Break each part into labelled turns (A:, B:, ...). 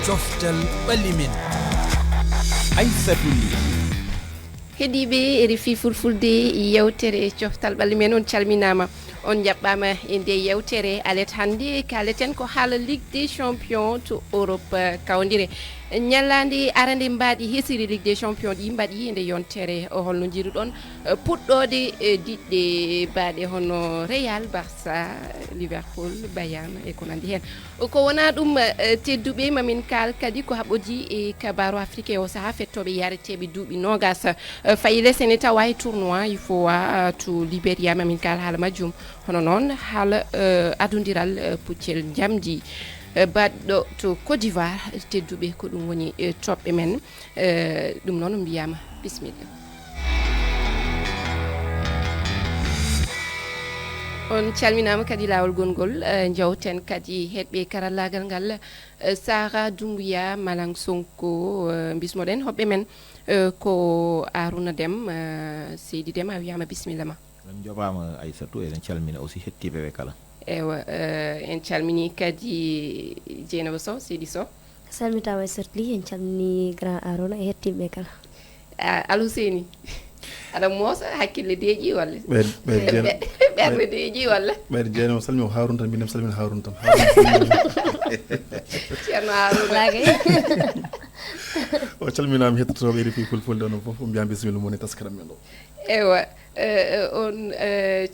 A: coftal ɓallimen Aissatou Ly
B: heeɗiɓe RFI fulfulde yewtere coftal ɓallimen on calminama on jaɓɓama e nde yewtere alet hannde kaleten ko haala Ligue des champions to Europe kawdire ñallande arande mbaɗi hesiri Ligue des champions ɗi mbaɗi nde yontere holno jiruɗon puɗɗode diɗɗe mbaɗe hono Real Barça Liverpool Bayern e ko nandi hen ko wona ɗum tedduɓe mamin kal kadi ko haɓoji e kabaru afrique o saaha fettoɓe yareteɓe duuɓi nogas fayi lesene tawa e tournoi il faut wa to Libéria mamin kal haala majjum hono noon haala adodiral puccel jamdi baɗɗo to Côte d'Ivoire tedduɓe ko ɗum woni toɓɓe men ɗum noon mbiyama bisimilla on calminama kadi lawol gongol jawten kadi heɗɓe karallagal ngal Sara Doumbouya Malang Sonko bismoɗen hoɓɓe men ko Arouna Deme Seydi Deme a wiyama bisimilla ma
C: on jobama Aissatou eɗen calmina aussi hettiɓeɓe kala
B: ewa en calmini kadi Dieynaba Sow Seydi Sow
D: salmitama Aissatou Ly en calmini grand Arouna e hettiɓeɓe kala
B: Alou Seyni aɗa moosa hakkille deeƴi walla ɓerde deeƴi walla
E: ɓeyde Dieynaba salmimo Harouna tan mbinem salmina Harouna tan
B: ceerno Harouna
E: o calminama hettotoɓe RFI fulfulde onon foof o mbiyama bisimilla mum e taskaram men o
B: ewa on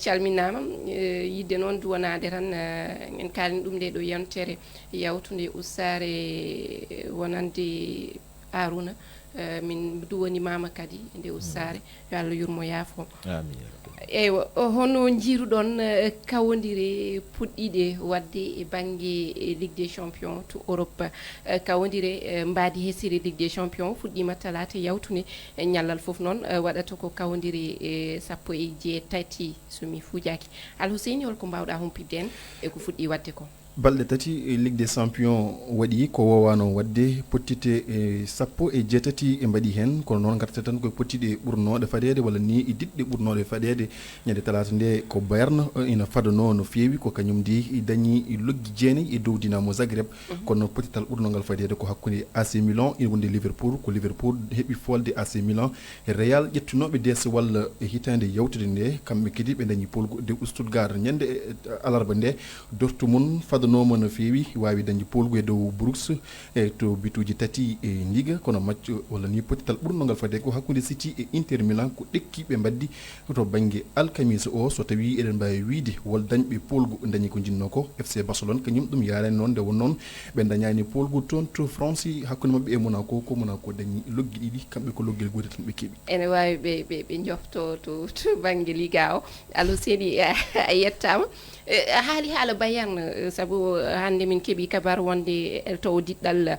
B: calminama yidde noon duwanade tan en kalini ɗum nde ɗo yontere yawtude ussare wonande Arouna min duwanimama kadi nde ussare yo Allah yurmo yaafo eywa hono jiruɗon kawodire puɗɗiɗe wadde e banggue Ligue des champions to Europe kawodire mbadi hesiri Ligue des champions fuɗɗima talata yawtune ñallal foof noon waɗata ko kawodire sappo e jeetati somi fujaki Alhousseyni holko mbawɗa humpidde en e ko fuɗɗi wadde ko
E: balɗe tati Ligue des champions waɗi ko wowano wadde pottite sappo e jeetati e mbaɗi hen kono noon garta tan koye pottiɗe ɓurnoɗe faɗede walla ni e diɗɗe ɓurnoɗe faɗede ñande talata nde ko Bayern ina fadano no fewi ko kañum ndi dañi loggi jeenayyi e dow Dinamo Zagreb kono pottital ɓurnogal faɗede ko hakkude AC Milan e wonde Liverpool ko Liverpool heeɓi folde AC Milan e Real ƴettunoɓe DS walla e hitande yawtude nde kamɓe kadi ɓe dañi polgo de Stuttgart ñande alarba nde Dortmund fadanomo no fewi wawi dañde polgu e dow Brugge e to bituji tati e ndiga kono macco walla ni pottital ɓurnogal fade ko hakkude City e Inter Milan ko ɗekkiɓe mbaddi to banggue alkamisa o so tawi eɗen mbawi wiide wol dañɓe polgu dañi ko jinno ko FC Barcelone kañum ɗum yarani noon nde won noon ɓe dañani polgu toon to France hakkude mabɓe e Monaco ko Monaco dañi loggi ɗiɗi kamɓe ko loggel gotel tan ɓe keeɓi
B: ene wawi ɓe jofto to banggue Liga o Alou Seyni a yettama haali haala Bayern saabu hande min keeɓi kabar wonde to diɗɗal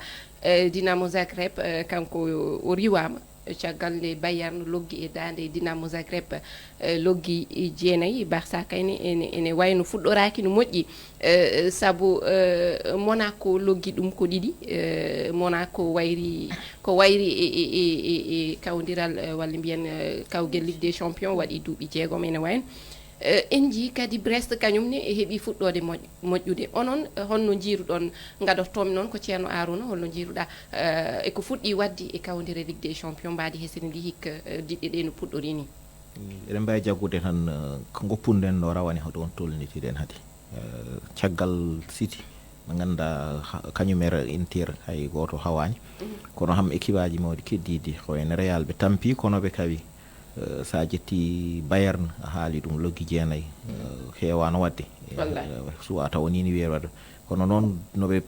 B: Dinamo Zagreb kanko o riwama caggal nde Bayern loggi e dande Dinamo Zagreb loggi jeenayyi Barça kayne ene wayno fuɗɗoraki no moƴƴi saabu Monaco loggi ɗum ko ɗiɗi Monaco wayri e kawdiral walla mbiyen kawguel Ligue des champions waɗi duuɓi jeegom ene wayno en jii kadi Brest kañumne e heeɓi fuɗɗode moƴƴude onon holno jiruɗon gadortomi noon ko ceerno Arouna holno jiruɗa eko fuɗɗi wadde e kawdire Ligue des champions mbadi hesiri ndi hikka diɗɗe ɗe no puɗɗori ni
C: eɗen mbawi jaggude tan ko goppunden ɗo rawane hoɗon tolnitiɗen haadi caggal City mo ganduɗa kañumere Inter hay goto hawani kono ham équipe aji mawɗi keddidi ko wayno Real ɓe tampi kono ɓe kawi sa jetti Bayern a haali ɗum loggi jeenayyi heewano wadde suwa taw ni wiye wadde kono noon noɓe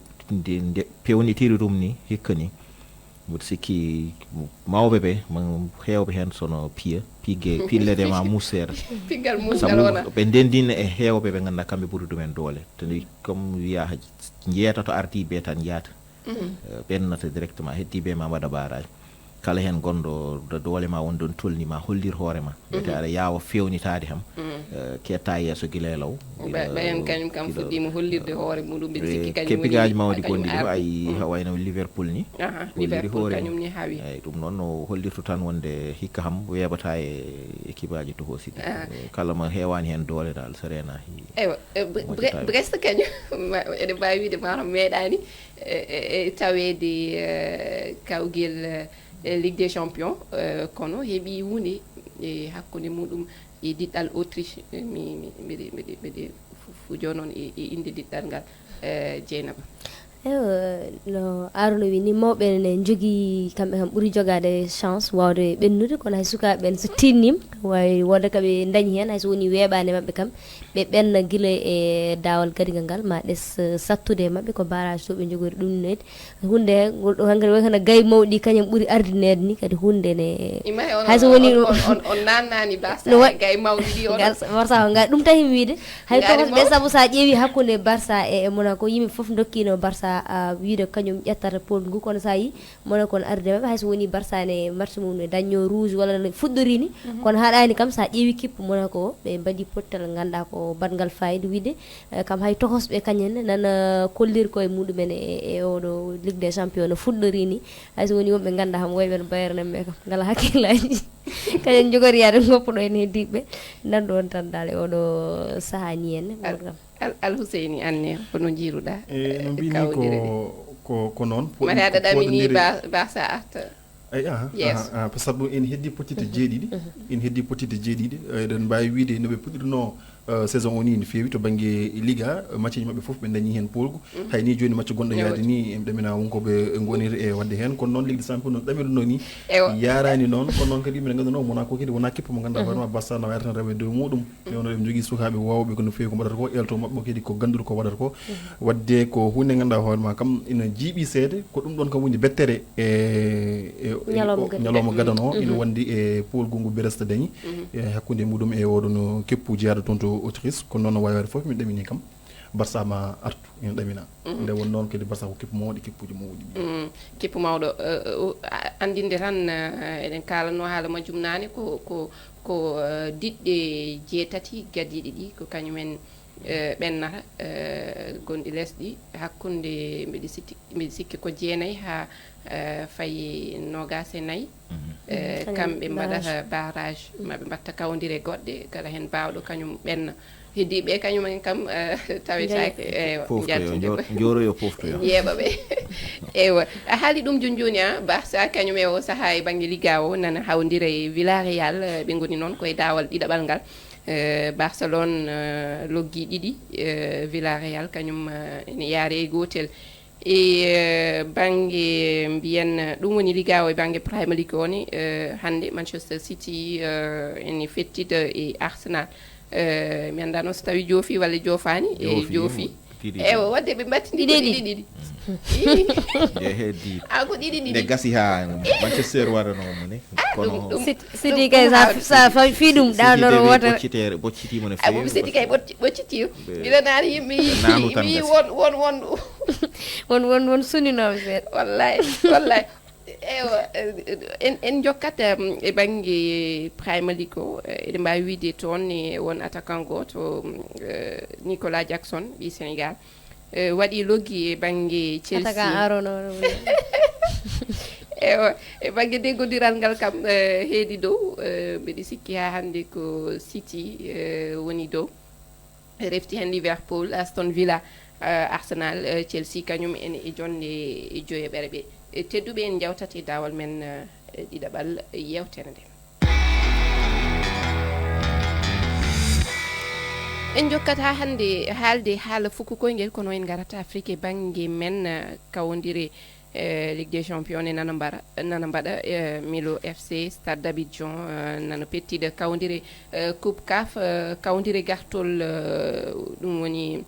C: pewnitiri ɗum ni hikka ni mbiɗa sikki mawɓe ɓe heewɓe hen sono pillede ma mussere sabu ɓe ndendina e heewɓe ɓe ganduɗa kamɓe ɓuri ɗumen doole tani comme wiya jeeta to ardiɓe tan yaata ɓennata directement heddiɓe ma mbaɗa barage kala hen gonɗo doole ma won don tolni ma hollir hoore ma ete aɗa yaawa fewnitade ham ketta yesso guila e law
B: ɓayen kañum kam fuɗɗima hollirde hoore muɗum mbiɗa sikki kañum
C: keppigaji mawɗi gonɗi ɗo ay wayno liverpool ni
B: liverpool kañum ni haawi
C: eyyi ɗum noon no hollirtu tan wonde hikka ham weeɓata e équipe aji to hosiɗi kala mo heewani hen doole dal so rena
B: eywa brest kañum eɗe mbawi wiide matam meeɗani tawede kawguel Ligue des Champions kono heeɓi hunde e hakkude muɗum e diɗɗal Autriche mbiɗe fujo noon e inde diɗɗal ngal Dieynaba
D: no Arona wi ni mawɓe ne jogii kamɓe kam ɓuri jogade chance wawde ɓennude kono hay sukaɓe ɓen so tinnim wawi wonde kaɓe dañi hen hayso woni weeɓani mabɓe kam ɓe ɓenna guila e dawal gadigal ngal ma ɗes sattude mabɓe ko barrage to ɓe jogori ɗum nede hunde ngol ɗo hankkadi way kono gaye mawɗi kañum ɓuuri ardinede ni kadi hunde ne hayso woni
B: on nannani Barça gaye mawɗi ɗi
D: Barça ga ɗum tahi mi wiide hay tohos ɓe saabu sa ƴeewi hakkude Barça e Monaco yimɓe foof dokkino Barça wiide kañum ƴettata pôle ngu kono sa yi Monaco ne arde mabɓe hayso woni Barça ne match mum ne dañño rouge walla ne fuɗɗori ni kono haɗani kam sa ƴeewi kippe Monaco o ɓe mbaɗi pottal ganduɗa ko badgal fayida wiide kam hay tohosɓe kañenne nana kollir koye muɗumen e oɗo Ligue des Champions no fuɗɗori ni hayso woni wonɓe ganda ham woyɓe no bayranemme kam ngala hakkillaji kañum jogoriyade goppuɗo en heddiɓe nanɗo on tan dal e oɗo sahani henne
B: Al Husseini anne hono jiiruɗa
E: no mbini ko noon
B: mari aɗa ɗamini Barça arta
E: par ce que en heddi potite jeeɗiɗi en heddi potite jeeɗiɗi eɗen mbawi wiide noɓe puɗɗirino saison o ni no feewi to banggue liga match ji mabɓe foof ɓe dañi hen polgu hay ni joni match gonɗo yaade ni en ɗamina wonkoɓe goniri e wadde hen kono noon ligue des champions no ɗamiruno ni yarani noon kono noon kadi yimɓe ganduno Monaco kadi wona kippa mo ganduɗa hoorema Barça no wayata tan rewe dow muɗum ewno eɓe jogui sukaɓe wawɓe kono feewi ko mbaɗata ko elto mabɓe kadi ko ganduɗo ko waɗata ko wadde ko hunde ganduɗa hoorema kam ina jiiɓi seede ko ɗum ɗon kam woni bettere ñalawma gadano ina wandi e polgu ngu Brest dañi hakkude muɗum e oɗon keppu jeyaɗo toon to Autriche kono noon no wawi wade foof min ɗamini kam Barça ma artu ina ɗamina nde won noon kadi Barça ko keppu mawɗi keppuji mawɗi
B: keppu mawɗo andinde tan eɗen kalanno haala majjum nane ko diɗɗe jeetati gadiɗi ɗi ko kañumen ɓennata gonɗi lesɗi hakkude mbiɗa sikki ko jeenayyi ha fayi nogas e nayyi kamɓe mbaɗata barrage maɓe mbatta kawdire goɗɗe kala hen bawɗo kañum ɓenna heddiɓe kañumen kam tawetake
C: joroyo poftoyo
B: yeeɓaɓe eywa a haali ɗum joni a Barça kañum e o saaha e banggue liga o nana hawdira e Villarreal ɓe goni noon koye dawal ɗiɗaɓal ngal Barcelone loggi ɗiɗi Villarreal kañum ene yaare e gotel e banggue mbiyen ɗum woni liga o e banggue Premier League o ni hande Manchester City ene fettida e Arsenal mi anda noon so tawi joofi walla joofani e joofi ewa wadde ɓe battidi ɗiɗi
C: heddi
B: ko ɗiɗi
C: nde gasi ha Manchester waɗanomo ne kono
D: Sidi kay sa fi ɗum ɗanoro wota
C: ɓoccitimo no fewi
B: Sidi kay ɓoccitimo ila naani yimɓe yi won suninoɓe seeɗa wallay ewa en jokkat e banggue Premier League o eɗen mbawi wiide toon e won attaquant goto Nicolas Jackson ɓi Sénégal waɗi loggi e banggue Chelsea
D: attaquant Arona
B: ewa e banggue deggodiral ngal kam heedi dow mbiɗa sikki ha hande ko City woni dow refti hen Liverpool Aston Villa Arsenal Chelsea kañum ene e jonde e joyoɓere ɓe tedduɓe en jawtat e dawal men ɗiɗaɓal yewtere nde en jokkat ha hande haalde haala fukku koyngel kono en garata Afrique e banggue men kawodire Ligue des Champions e nana mbaɗa Milo FC Stade d'Abidjan nana pettida kawodire Coupe CAF kawodire gartol ɗum woni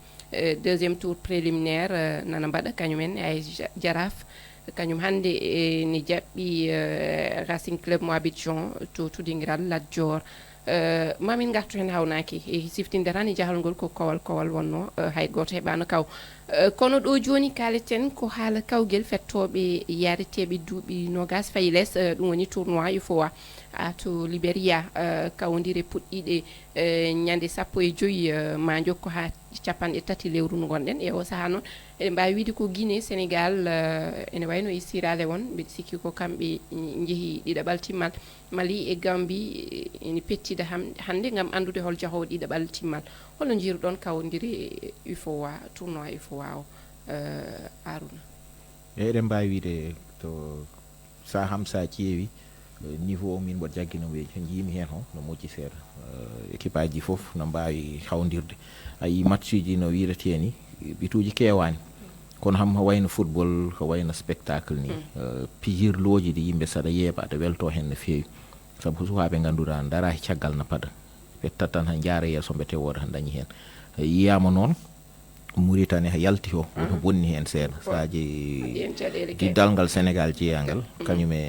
B: deuxiéme tour préliminaire nana mbaɗa kañumen AS Jaraaf kañum hande ni jaɓɓi Racing Club mo Abidjan to tudingiral Lat Dior mamin gartu hen hawnaki e siftinde tan e jahal ngol ko kowal wonno hay goto heɓano kaw kono ɗo joni kaleten ko haala kawgel fettoɓe yareteɓe duuɓi nogas fayi less ɗum woni tournoi UFOA to Liberia kawodire puɗɗiɗe ñande 15 ma jokko ha capanɗe tati lewru ndu gonɗen e o saaha noon eɗen mbawi wiide ko Guinée Sénégal ene wayno e Sierra Leone mbiɗa sikki ko kamɓe jeehi ɗiɗaɓal timmal Mali e Gambie ene pettida hande gam andude hol jahowo ɗiɗaɓal timmal holno jiiruɗon kawodire UFOA tournoi UFOA o Arouna
C: eɗen mbawi wiide to sa ƴeewi niveau o min mboɗo jaggino weeji hen yimi hen ho no moƴƴi seeɗa équipe aji fof no mbawi hawdirde ayi match uji no wirete ni bituji kewani kono ham wayno football ko wayno spectacle ni pijirloji ɗi yimɓe saɗa yeeɓa aɗa welto hen no fewi saabu sukaɓe ganduɗa dara e caggal na paɗa ɓettat tan han jaara yeeso mbe tewoɗo han dañi hen yiyama noon Mauritanie ha yalti o woto bonni hen seeɗa saji diddal ngal Sénégal jeeyangal kañum e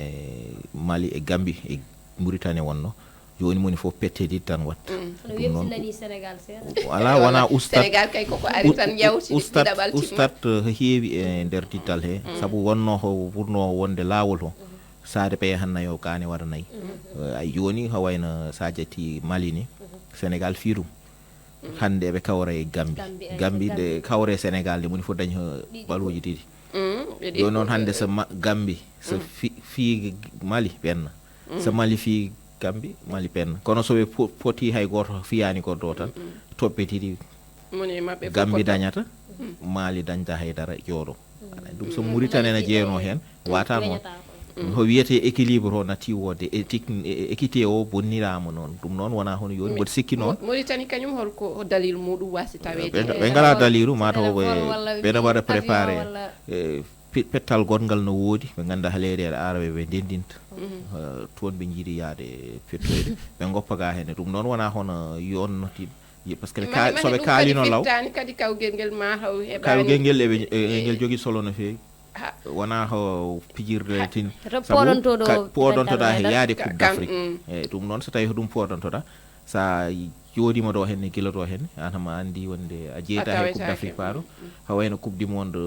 C: Mali e Gambie e Mauritanie wonno joni moni fof pettedi tan watta ɗum noon wala wona ustat heewi e nder diddal he saabu wonno ko ɓurno wonde lawol o sade paye hannayo kane waɗa nayyi ay joni ha wayno sa jetti Mali ni Sénégal fiirum hande eɓe kawra e Gambie de kawre Sénégal de moni fof dañi ɓaluji ɗiɗi joni noon hande so Gambie so fi Mali ɓenna so Mali fi Gambie Mali penna kono soɓe poti hay goto fiyani ko do tan toɓɓe tiri Gambie dañata Mali dañta haydara jooɗo ɗum so Mauritanie ne jeeyno hen wata noon ho wiyete équilibre o nati wode équité o bonnirama noon ɗum noon wona hono yoni mboɗo sikki noon
B: Mauritanie kañum holko dalil muɗum wasi tawede
C: ɓe ngala daliru mataw ɓeɗa waɗa préparé pettal gotgal no woodi ɓe ganda ha leyɗele arabe ɓe ndendinta toon ɓe jiiɗi yaade fettoyde ɓe goppa ga hen ɗum noon wona hono yonnotiɓe par ce que soɓe kaalino law
B: kadi kawgel ngel ma haw heɓani
C: kawgel ngel ngel jogui solo no fewi wona ho pijirde tin poɗontoɗa he yaade coupe d'Afrique eyyi ɗum noon so tawi ko ɗum poɗontoɗa sa jooɗima ɗo henne guila ɗo henne an hama andi wonde a jeeyta he coupe d'Afrique paɗo ha wayno coupe du monde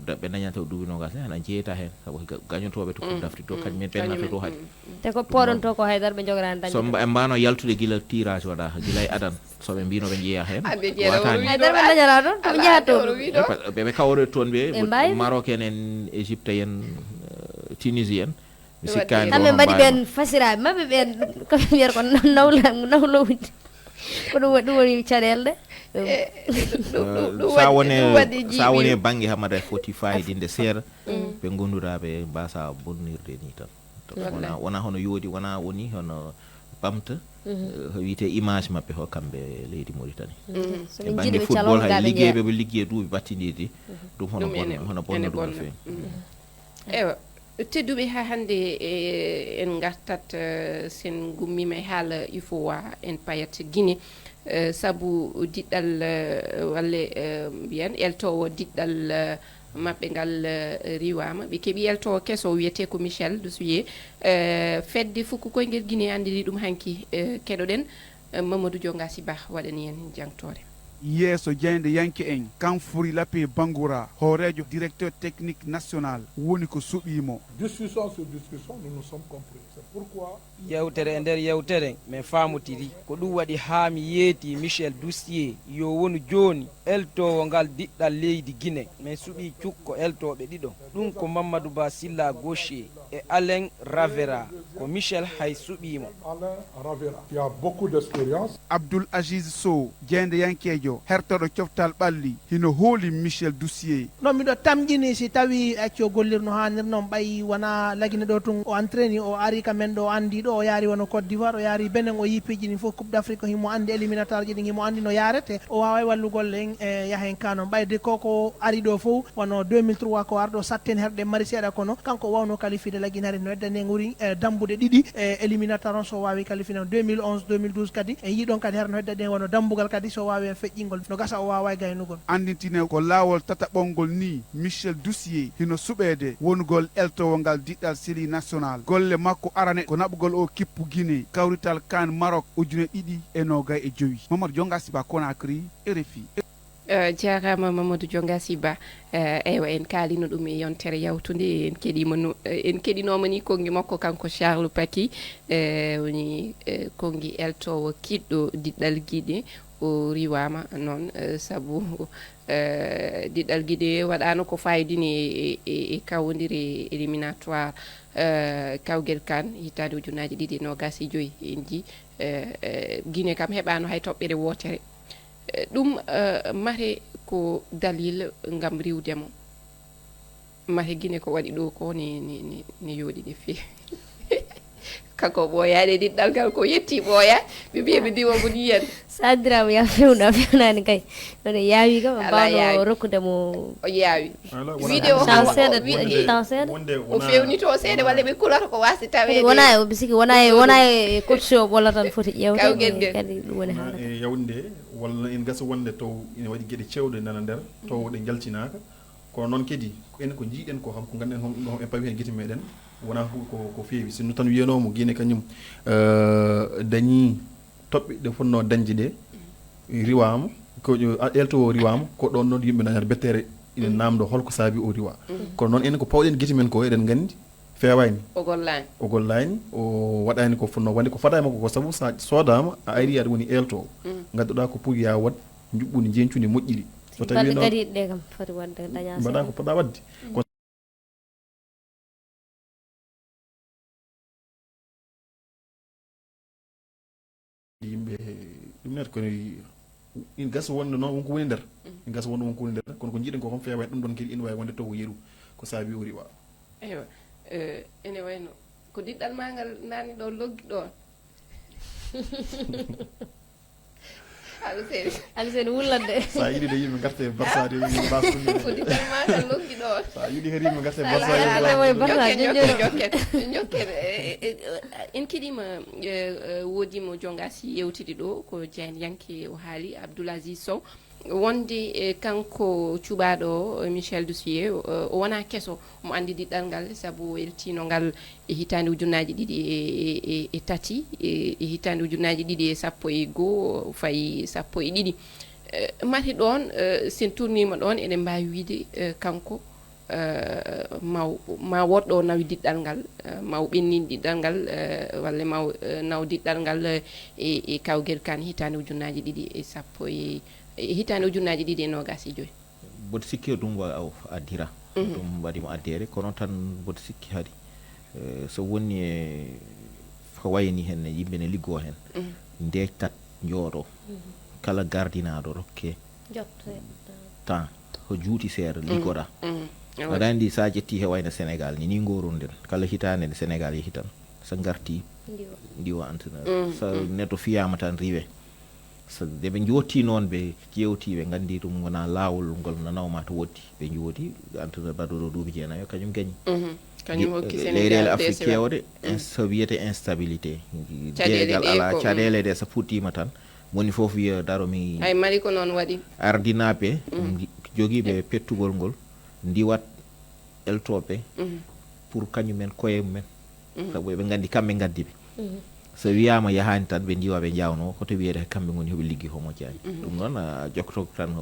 C: ɓe dañata duuɓi nogas ne hana jeeyta hen saabu gañotoɓe to coupe d'Afrique to kañumen pennata to haadi
D: te ko poɗonto ko haydara ɓe jogorani daña
C: so ɓe mbano yaltude guila tirage waɗa guila e adan soɓe mbino ɓe jeeya hen
D: watani haydara ɓe dañata ɗon koɓe jeyata to
C: ɓe kawre toon ɓe Maroc en Égypte en Tunisie en mi sikkani
D: kamɓe mbaɗi ɓen fasiraɓe mabɓe ɓen kamɓe mbiyata ko nawlowdi ko ɗum woni caɗele
C: sa woni banggue hamada foti fayidinde seeɗa ɓe gonduɗaɓe mbasa bonnirde ni tan wona hono yoodi wona woni hono ɓamta wiyete image mabɓe ho kamɓe leydi Mauritanie e banggue football hay liggueyɓe ligguey duuɓi battidiɗi ɗum hono bonna ɗum no fewi
B: ewa tedduɓe ha hande en gartat sen gummima e haala UFOA en payat Guinée sabu diɗɗal walle mbiyen eltowo diɗɗal mabɓe ngal riwama ɓe keeɓi eltowo kesso wiyete ko Michel Dussuyer fedde fukko koyngel Guinée andiri ɗum hanki keɗoɗen Mamadou Diongasi Ba waɗani en jangtore
F: yeeso jeyde yanke en Kanfouri Lappé Bangoura hoorejo directeur technique national woni ko suɓimo
G: discussion sur discussion nous nous sommes compris c'est pourquoi
H: yewtere e nder yewtere min famotiri ko ɗum waɗi haa mi yeeti Michel Dussuyer yo wonu joni eltowo ngal diɗɗal leydi Guinée min suɓi cukko eltoɓe ɗiɗo ɗum ko Mamadou Ba Silla Gaucher e Alain Ravera ko Michel hay suɓimo
G: Alain Ravera qui a beaucoup d'expérience
F: Abdoul Aziz Sow jeyde yankejo hertoɗo coftal ɓalli hino hooli Michel Dussuyer
I: non miɗo tamƴini si tawi accio gollirno hannir noon ɓayi wona lagine ɗo tun o entraini o ari kamen ɗo andi ɗo o yaari wono Côte d'Ivoire o yaari Benin o yi piiji ɗin fof coupe d'Afrique himo andi éliminatoire ji ɗin himo andi no yarete o waway wallugol en e yahen ka noon ɓayde koko ari ɗo fof wono 2003 ko arɗo satten herɗe mari seeɗa kono kanko wawno qualifié de lagine hari no weddani en wuri dambude dambude ɗiɗi e éliminatoire on so wawi qualifié 2011 2012 kadi e yiɗon kadi harno hedde ɗen wono dambugal kadi so wawi feƴƴingol no gasa o wawa gaynugol
F: andintine ko laawol tataɓolngol ni Michel Doussier hino suɓede wongol eltowo ngal diɗɗal série national golle makko arane ko naɓugol o kippu Guinée kawrital kan Maroc 2025 Mamadou Dionga Siba Conakry RFI
B: jarama Mamadou Dionga Siba eywa en kalino ɗum e yontere yawtude en keɗinoma ni kongi makko kanko Charles Paty woni kongi eltowo kiɗɗo diɗɗal Guinée o riwama noon saabu diɗɗal Guinée waɗano ko fayidini e kawodiri éliminatoire kawguel kan hitande ujunaji 2025 en ji Guinée kam heɓano hay toɓɓere wotere ɗum mate ko dalil ngam riwdemo mate Guinée ko waɗi ɗo ko ne yooɗi ne feewi kanko ɓooyaade diɗɗal ngal ko yetti ɓooya ɓe mbiya ɓe ndiwa mo ni yen
D: sadirama ya fewnani kay ɗone yaawi kam mbawno rokkude mo
B: o yaawi wiide o o fewni to seeɗa walla ɓe kulata ko wasi taweede
D: wona o bisiki wona e coach o ɓolla tan foti ƴewde kadi ɗum woni haala
E: e yawnde walla en gasa wonde taw ene waɗi gueɗe cewɗe nana nder taw ɗe jaltinaka kono noon kadi en ko jiiɗen ko ham ko ganden ɗo en pawi hen guite meɗen wona ko feewi sinno tan wiyanomo Guinée kañum dañi toɓɓe ɗe fonno dañde ɗe riwama ko eltowo riwama ko ɗon noon yimɓe dañata bettere ina namdo holko saabi o riwa kono noon en ko pawɗen guite men ko eɗen gandi fewani o gollani o waɗani ko fonno wande ko fadama ko saabu sa soodama a ari aɗa woni eltowo gadduɗa ko pour ya wat juɓɓudi jencude moƴƴiri so tawi no
D: gariɗe kam foti wadde daña
E: mbaɗa ko poɗɗa wadde yimɓe ɗum nete kono in gasa wonde noon wonko woni nder in gasa wonde wonko woni nder kono ko jiiɗen ko kam fewani ɗum ɗon kadi ina wawi wonde taw yeeru ko saabi o riwa
B: eywa ene wayno ko diɗɗal ma ngal nani ɗo loggi ɗon
D: alseni wullande
E: sa yiɗi de yimɓe garte barsade
B: ko diɗɗal ma ngal loggi ɗon
E: sa yiɗi kadi yimɓe garte
B: jokken en keɗima wodimo jongasi yewtide ɗo ko Diane Yanke o haali Abdoulaziz Sow wonde kanko cuɓaɗo Michel Doussier o wona kesso mo andi diɗɗal ngal saabu eltino ngal e hitande ujunaji ɗiɗi e tati e hitande ujunaji ɗiɗi e sappo e goho fayi sappo e ɗiɗi mati ɗon sen tournima ɗon eɗen mbawi wiide kanko ma woɗɗo nawi diɗɗal ngal maw ɓennin diɗɗal ngal walla maw naw diɗɗal ngal e kawguel kan hitande ujunaji ɗiɗi e sappo e hitande ujunaji ɗiɗi e nogas e joyi
C: mboɗo sikki ɗum addira ɗum waɗimo addere kono tan mboɗo sikki haadi so woni e ko wayni hen yimɓe ne liggo hen ndejtat jooɗo kala gardinaɗo rokke temps ko juuti seeɗa liggoɗa aɗa andi sa jetti he wayno Sénégal ni goronden kala hitande nde Sénégal yehi tan so garti ndiwa entraîneur so neɗɗo fiyama tan riwe so de ɓe jotti noon ɓe ƴewti ɓe gandi ɗum wona lawol ngol no nawma to woddi ɓe joodi entraîneur baɗoɗo duuɓi jeenayo kañum gañi leyɗele Afrique kewɗe so wiyete instabilité deegal ala caɗele ɗe so fuɗɗima tan woni foof wiya daro mi
B: ay mari ko noon waɗi
C: ardinaɓe joguiɓe pettugol ngol ndiwat eltoɓe pour kañumen koye mumen sabu ɓe gandi kamɓe gaddiɓe so wiyama yahani tan ɓe ndiwa ɓe jawno koto wiyede kamɓe goni hoɓe liggi ko moƴƴani ɗum noon a jokkoto tan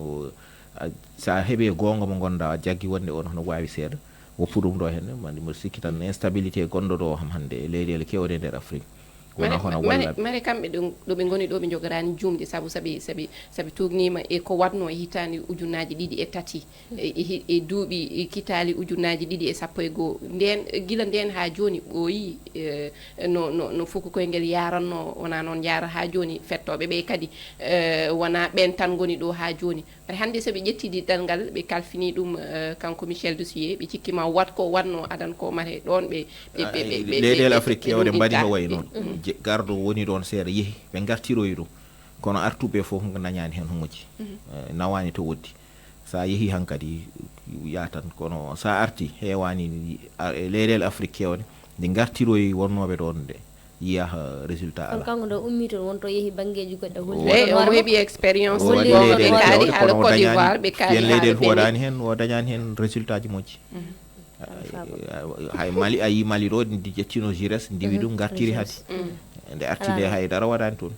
C: sa heeɓe gonga mo gonɗa a jaggui wonde on hono wawi seeɗa woppu ɗum ɗo henne mbo sikki tan instabilité gonɗo ɗo ham hande e leyɗele kewɗe nder Afrique wona hono wallaɓe
B: mare kamɓe ɗo ɓe goni ɗo ɓe jogorani jumde saabu saɓi tognima e ko watno e hitande ujunaji ɗiɗi e tati e duuɓi kitali ujunaji ɗiɗi e sappo e goho nden guila nden ha joni ɓooyi no foko koyngel yaranno wona noon yara ha joni fettoɓe ɓe kadi wona ɓen tan goni ɗo ha joni ɓay hande soɓe ƴetti diɗɗal ngal ɓe kalfini ɗum kanko Michel Doussier ɓe cikkima wat ko watno adan ko mate ɗon ɓe
C: leyɗele Afrique kewɗe mbaɗi no wayi noon gardo woni ɗon seeɗa yeehi ɓe gartiroyi ɗum kono artuɓe fof dañani hen homoji nawani to woddi sa yeehi hankadi yatan kono sa arti hewani leyɗele Afrique kewɗe ndi gartiroy wonnoɓe ɗon de yiya résultat ala
D: kanko ɗo ummi toon wonto yeehi banggueji goɗɗe
B: o heeɓi expérience ɓe kaali haala Côte d'Ivoire ɓe kaali
C: yen leyɗel foɗani hen o dañani hen résultat ji moƴƴi hay Mali a yi Mali ɗo ndi ƴettino Jires ndiwi ɗum gartiri hadi nde arti nde haydara waɗani toon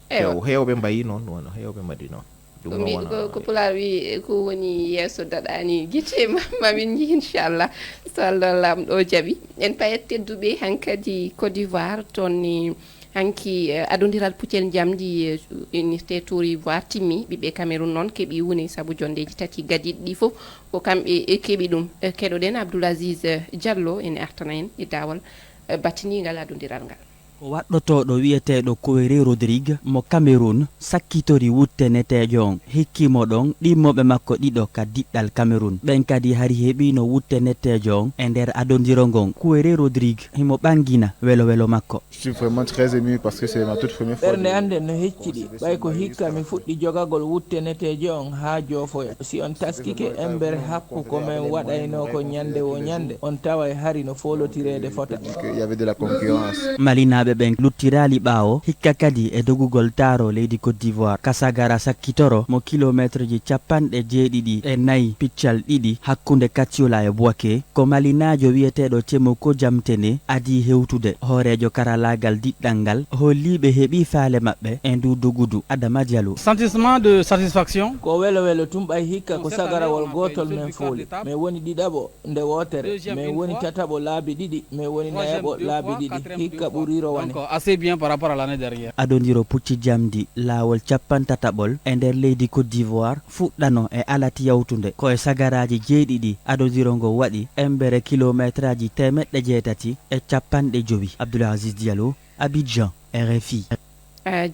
C: hewɓe mbayi noon wona hewɓe mbaɗi noon
B: ko Pulaar wi ko woni yeeso daɗani guite mamin ji inchallah so Allah lamɗo jaaɓi en payet tedduɓe hankadi Côte d'Ivoire toon ni hanki adodiral puccel jamdi unité tour ivoire timmi ɓiɓɓe Cameroun noon keeɓi woni saabu jondeji tati gadiɗi ɗi fof ko kamɓe keeɓi ɗum keɗoɗen Abdoulaziz Diallo ene artana en e dawal battinigal adodiral ngal
J: o waɗɗotoɗo wiyeteɗo Kowere Rodrigue mo Cameroun sakkitori wuttenetejo on hikkimo ɗon ɗimmoɓe makko ɗiɗo ka diɗɗal Cameroun ɓen kadi hari heeɓino wuttenetejo on e nder adodiro ngon Kowere Rodrigue himo ɓangina welo welo makko.
K: Je suis vraiment très ému parce que c'est ma toute première fois.
L: ɓernde ande no hecciɗi ɓay ko hikka mi fuɗɗi jogagol wuttenetejo on ha jofoya si on taskike embere hakku komin waɗayno ko ñande wo ñande on tawa hari no folotirede fota.
K: Il y avait de la concurrence.
J: Malinaɓe ɓen luttirali ɓaawo hikka kadi e dogugol taaro leydi Côte d'Ivoire kasagara sakkitoro mo kilométre ji 74 piccal ɗiɗi hakkunde Kacciola e Boaké ko malinajo wiyeteɗo Temoko Jamtene adi hewtude hoorejo karalagal diɗɗal ngal holliɓe heeɓi faale maɓɓe e ndu dogudu Adama Diallo.
L: Sentiment de satisfaction ko welo welo tum ɓay hikka ko sagarawol gotol men fooli mais woni ɗiɗaɓo nde wotere mais woni tataɓo laabi ɗiɗi mais woni nayaɓo laabi ɗiɗi hikka ɓuri rowane.
M: Assez bien par rapport à l'année dernière.
J: Adondiro pucci jamdi laawol capantataɓol e nder leydi Côte d'Ivoire fuɗɗano e alati yawtunde ko e sagaraji jeeɗiɗi adondiro ngo waɗi embere kilométre aji 350. Abdoulaziz Diallo, Abidjan, RFI.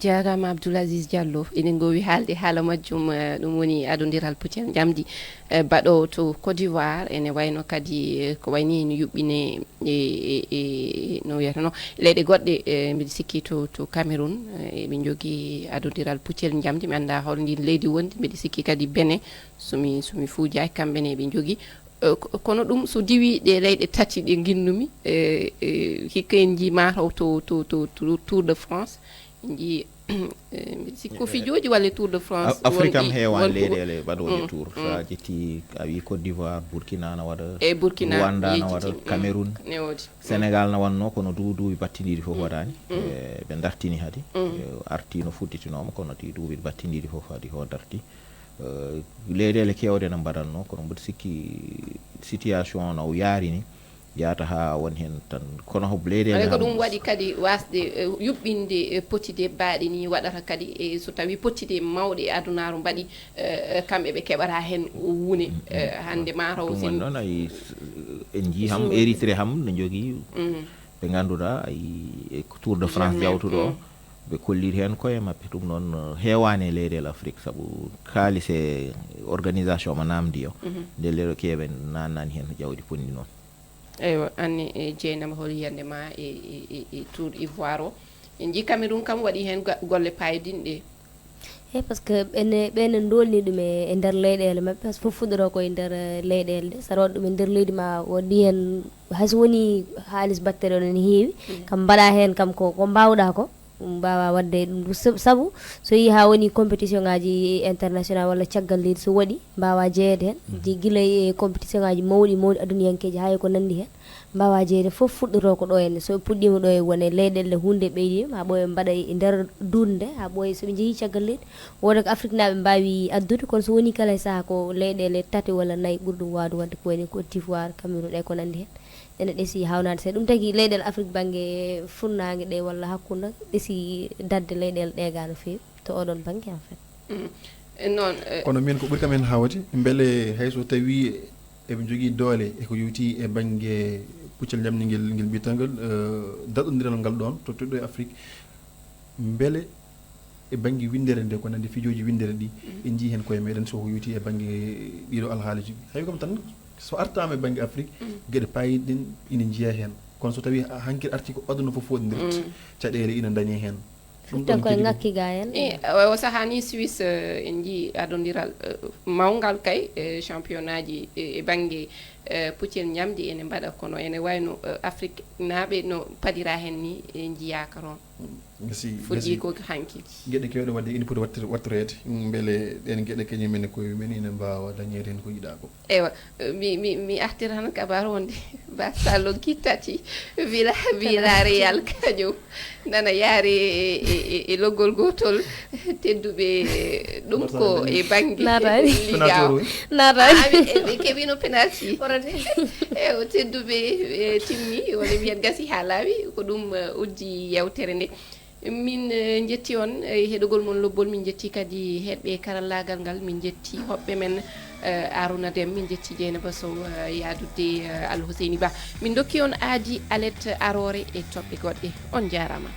B: jarama Abdoulaziz Diallo enen gowi haalde haala majjum ɗum woni adodiral puccel jamdi baɗo to Côte d'Ivoire ene wayno kadi ko wayni no yuɓɓine no wiyatano leyɗe goɗɗe mbiɗa sikki to Cameroun eɓe jogui adodiral puccel jamdi mi anda hol ndi leydi wondi mbiɗa sikki kadi Benin somi fuujaki kamɓene eɓe jogui kono ɗum so diwi ɗe leyɗe tati ɗe guinnumi hikka en ji mataw to Tour de France ji sikko fijoji walla Tour de France
C: Afrique am heewan leyɗele baɗoje tour sa ƴetti a wi Côte d'Ivoire Burkina na waɗa Rwanda na waɗa Cameroun Sénégal na wanno kono duuɓi battidiɗi fof waɗani ɓe dartini hadi arti no fudditinoma kono ti duuɓi battidiɗi fof hadi ho darti leyɗele kewɗe no mbaɗatno kono mboɗo sikki situation no yarini yata ha won hen tan kono ho leyɗele
B: ko ɗum waɗi kadi wasde yuɓɓinde potide baaɗi ni waɗata kadi so tawi potide mawɗe e adunaru mbaɗi kamɓe ɓe keɓata hen wune hande mataw
C: sin noon ay en jii ham Érythrée ham no jogui ɓe ganduɗa ay Tour de France jawtuɗo o ɓe kolliri hen koye mabɓe ɗum noon heewani leyɗele Afrique saabu kaalis e organisation mo namdi o nde leyɗo keeɓe nannani hen jawdi ponni noon
B: eywa anne Dieynaba hol yiyande ma e Tour Ivoire o en jii Cameroun kam waɗi hen golle payodinɗe
D: parce que ɓenne dolni ɗum e nder leyɗele mabɓe par ce que fof fuɗɗoro koye nder leyɗele ɗe saɗa waɗa ɗum e nder leydi ma waɗi hen hayso woni haalis battere o ne heewi kam mbaɗa hen kam ko mbawɗa ko mbawa wadde ɗum saabu so yi ha woni compétition ngaji international walla caggal leydi so waɗi mbawa jeeyede hen guila e compétition ngaji mawɗi aduniyankeji hay ko nandi hen mbawa jeeyede foof fuɗɗoto ko ɗo henne so puɗɗima ɗo e wone leyɗele hunde ɓeydima ha ɓooye mbaɗa e nder dunde ha ɓooye soɓe jeeyi caggal leydi woda ko Afrique naɓe mbawi addude kono so woni kala e saaha ko leyɗele tati walla nayyi ɓuuri ɗum wawde wadde ko wayni Côte d'Ivoire Cameroun e ko nandi hen ene ɗeesi hawnade seeɗa ɗum tagui leyɗele Afrique banggue funnague ɗe walla hakkude ɗeesi dadde leyɗele ɗega no fewi to oɗon banggue en fait
B: noon
E: kono min ko ɓuuri kamen hawde beele hayso tawi eɓe jogui doole eko yewti e banggue puccel jamdi ngel mbiyatangal daɗodiral ngal ɗon to toɗɗo e Afrique beele e banggue windere nde ko nande fijoji windere ɗi en jii hen koye meɗen soko yewti e banggue ɗiɗo alhaaliji hay kam tan so artama e banggue Afrique gueɗe payiɗin ina jiiya hen kono so tawi hankkiri arti ko aduna fof woɗidirta caɗele ina dañe hen
D: tan koye ngakki ga en
B: o sahani Suisse en jii adodiral mawgal kay championnat ji e banggue puccel ñamdi ene mbaɗa kono ene wayno Afrique naaɓe no padira hen ni jiyaka toon fuɗɗi ko hanki
E: gueɗe kewɗe wadde ina poti wattorede beele ɗen gueɗe kañumen koye men ina mbawa dañede hen ko yiiɗa ko
B: ewa mi artira tan kabar wonde basalo guittati Villarreal kañum nana yaari e loggol gotol tedduɓe ɗum ko e banggue liga ɓe keɓino penalty o tedduɓe timmi wona mbiyen gasi ha laawi ko ɗum uddi yewtere nde min jetti on heɗogol mon lobbol min jetti kadi heɗɓe karallagal ngal min jetti hoɓɓe men Arouna Dem min jetti Dieynaba Sow yaadude Alhousseyni Ba min dokki on aadi alet arore e toɓɓe goɗɗe on jarama